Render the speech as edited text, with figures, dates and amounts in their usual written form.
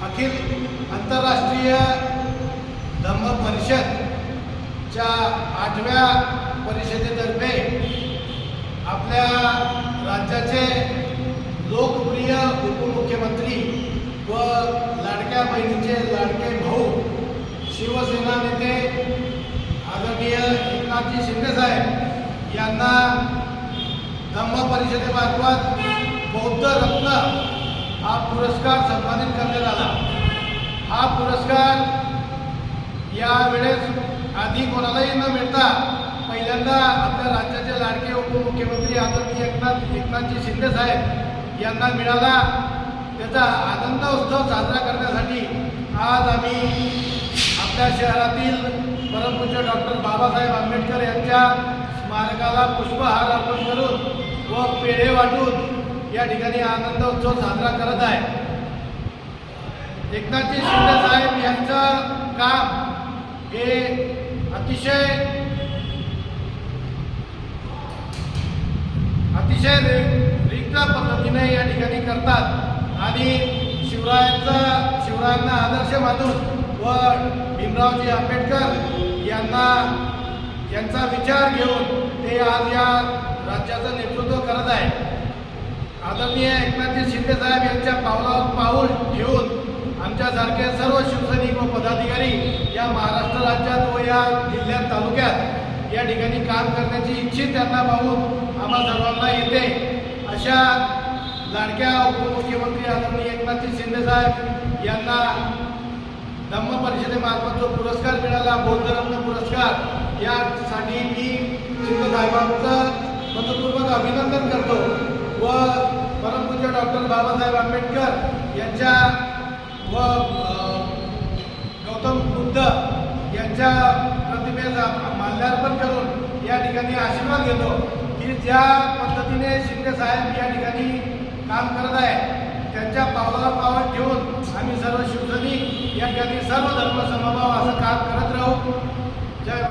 अखिल आंतरराष्ट्रीय धम्म परिषदच्या 8व्या परिषदेतर्फे आपल्या राज्याचे लोकप्रिय उपमुख्यमंत्री व लाडक्या बहिणीचे लाडके भाऊ शिवसेना नेते आदरणीय एकनाथजी शिंदे साहेब यांना धम्म परिषदेमार्फत बौद्ध रत्न हा पुरस्कार सन्मानित करण्यात आला। हा पुरस्कार यावेळेस आधी कोणालाही न मिळता पहिल्यांदा आपल्या राज्याचे लाडके उपमुख्यमंत्री आदरणीय एकनाथजी शिंदे साहेब यांना मिळाला। त्याचा आनंद उत्सव साजरा करण्यासाठी आज आम्ही आपल्या शहरातील परमपूज्य डॉक्टर बाबासाहेब आंबेडकर यांच्या स्मारकाला पुष्पहार अर्पण करून व पेढे वाटून या ठिकाणी आनंद उत्सव साजरा करत आहे। एकनाथजी शिंदे साहेब यांचं काम हे अतिशय रिक्त पद्धतीने या ठिकाणी करतात आणि शिवरायांना आदर्श मानून व भीमरावजी आंबेडकर यांचा विचार घेऊन ते आज या राज्याचं नेतृत्व करत आहे। आदरणीय एकनाथजी शिंदे साहेब यांच्या पावलावर पाऊल ठेवून आमच्यासारखे सर्व शिवसैनिक व पदाधिकारी या महाराष्ट्र राज्यात व या जिल्ह्यात तालुक्यात या ठिकाणी काम करण्याची इच्छित त्यांना पाहून आम्हा सर्वांना येते। अशा लाडक्या उपमुख्यमंत्री आदरणीय एकनाथजी शिंदे साहेब यांना धम्म परिषदेमार्फत जो पुरस्कार मिळाला बौद्धरत्न पुरस्कार, यासाठी मी शिंदे साहेबांचं मनपूर्वक अभिनंदन करतो व परमपूज्य डॉक्टर बाबासाहेब आंबेडकर यांच्या व गौतम बुद्ध यांच्या प्रतिमेचा माल्यार्पण करून या ठिकाणी आशीर्वाद घेतो की ज्या पद्धतीने शिंदे साहेब या ठिकाणी काम करत आहे त्यांच्या पावलावर पाऊल ठेवून आम्ही सर्व शिवसैनिक या ठिकाणी सर्व धर्म समभाव असं काम करत राहू। जय